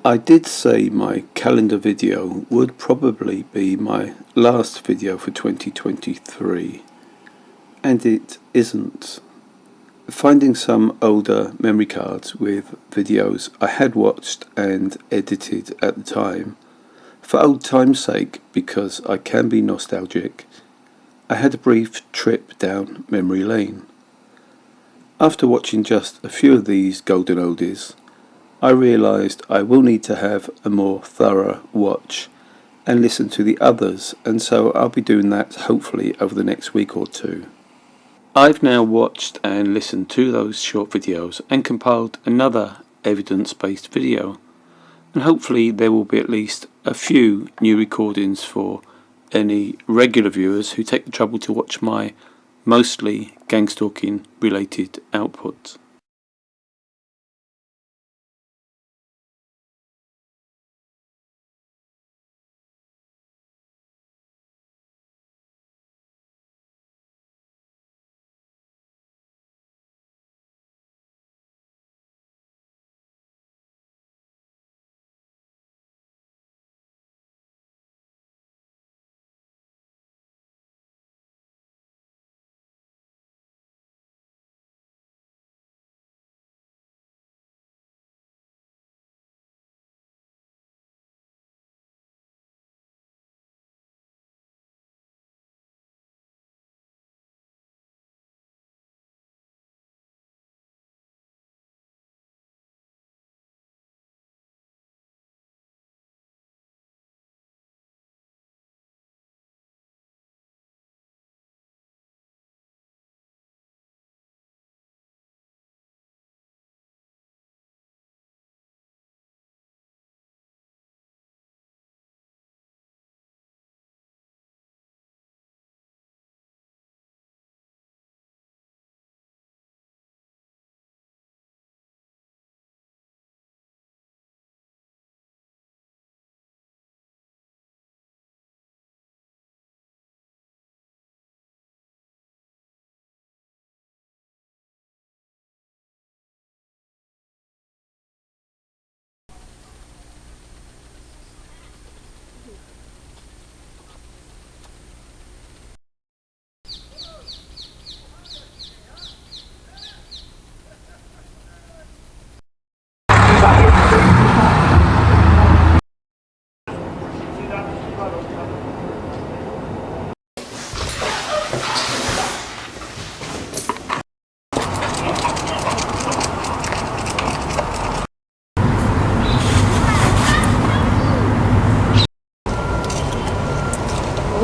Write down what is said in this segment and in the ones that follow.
I did say my calendar video would probably be my last video for 2023, and it isn't. Finding some older memory cards with videos I had watched and edited at the time, for old time's sake, because I can be nostalgic, I had a brief trip down memory lane. After watching just a few of these golden oldies, I realised I will need to have a more thorough watch and listen to the others, and so I'll be doing that hopefully over the next week or two. I've now watched and listened to those short videos and compiled another evidence-based video, and hopefully there will be at least a few new recordings for any regular viewers who take the trouble to watch my mostly gang stalking related output.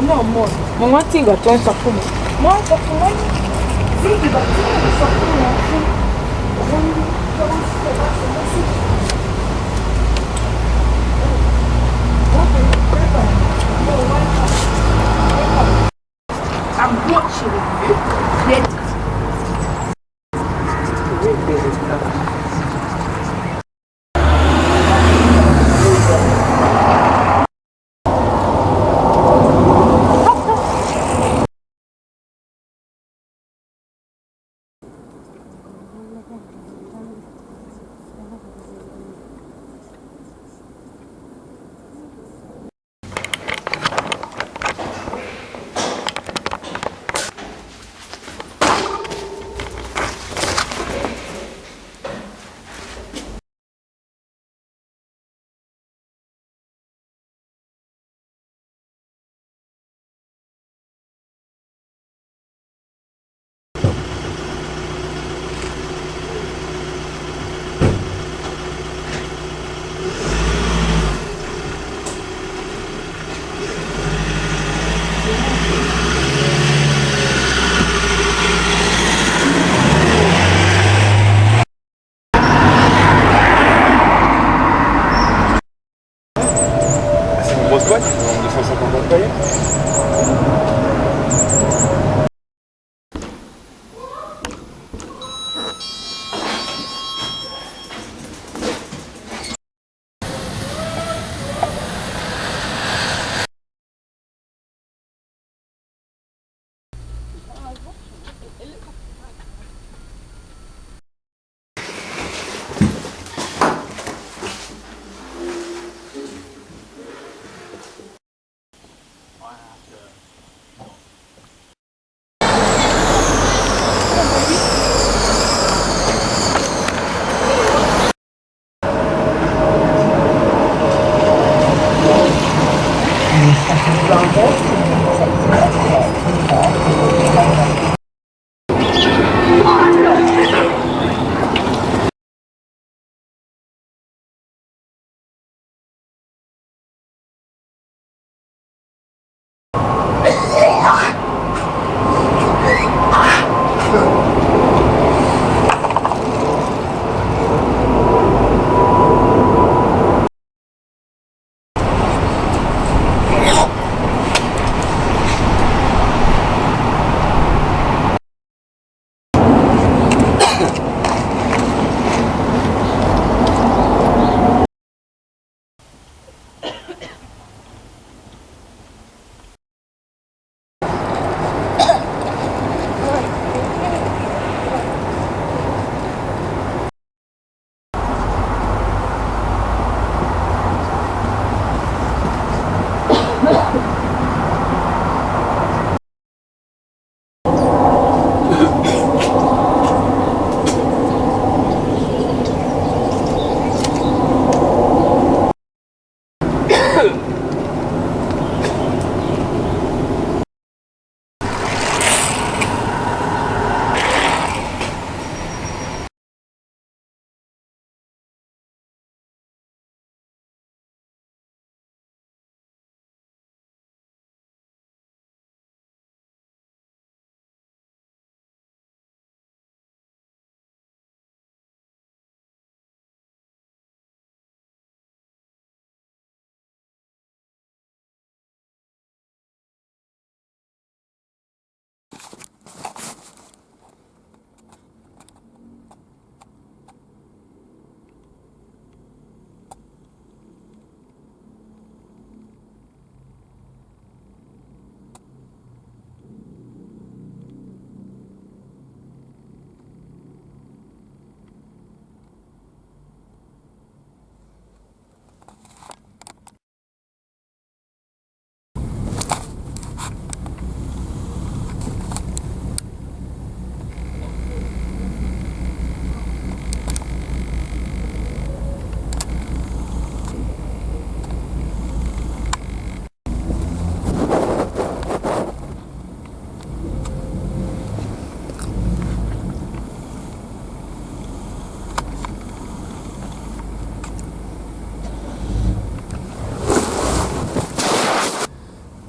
Non, moi tinga toi ça pour moi ça pour moi si tu vas ça pour moi I'm watching you.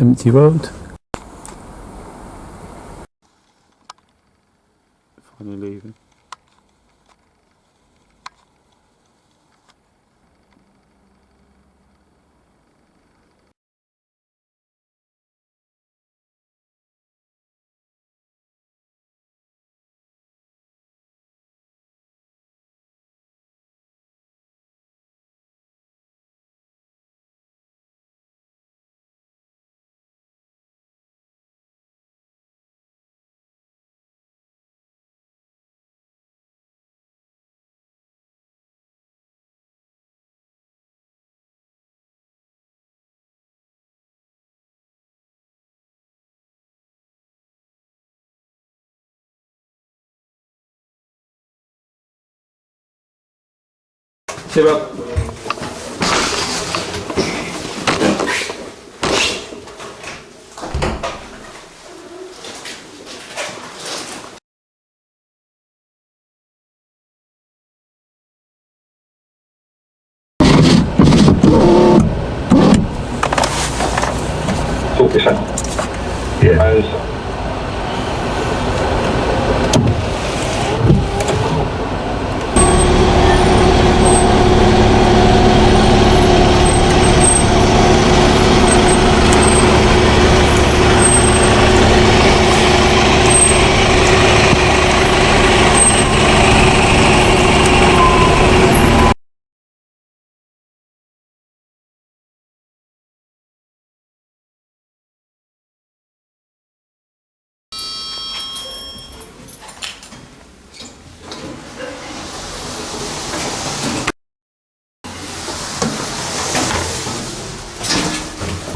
Empty road. Finally leaving. C'est bon. Yeah.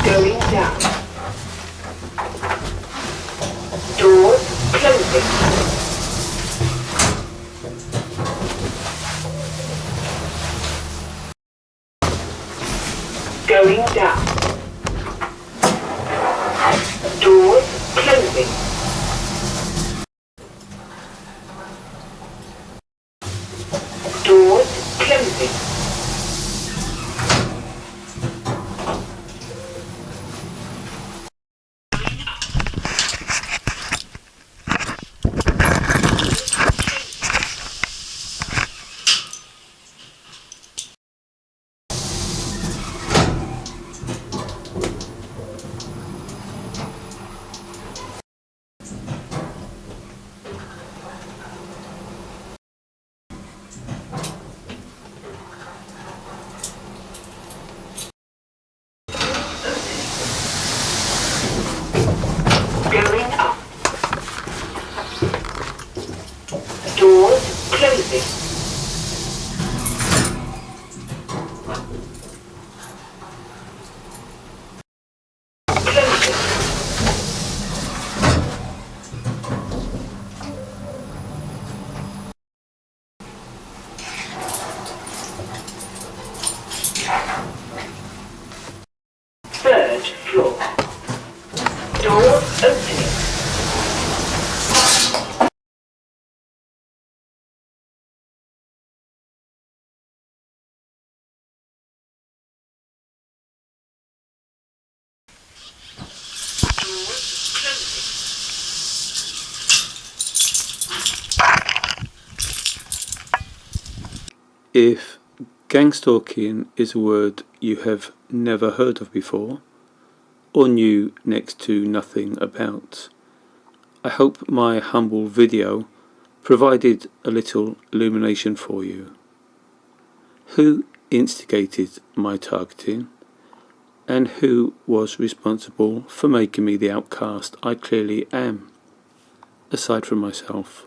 Going down. Doors closing. Going down. Closing. Third floor. Door opening. Doors closing. If gang stalking is a word you have never heard of before, or knew next to nothing about, I hope my humble video provided a little illumination for you. Who instigated my targeting, and who was responsible for making me the outcast I clearly am, aside from myself?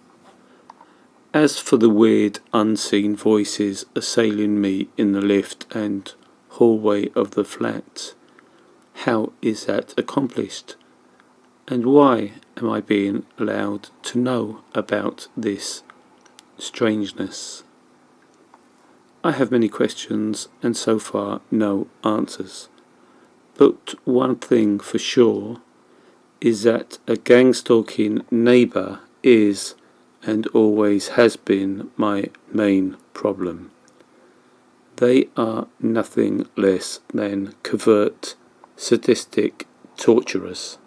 As for the weird unseen voices assailing me in the lift and hallway of the flat, how is that accomplished? And why am I being allowed to know about this strangeness? I have many questions and so far no answers. But one thing for sure is that a gang stalking neighbour is and always has been my main problem. They are nothing less than covert, sadistic torturers.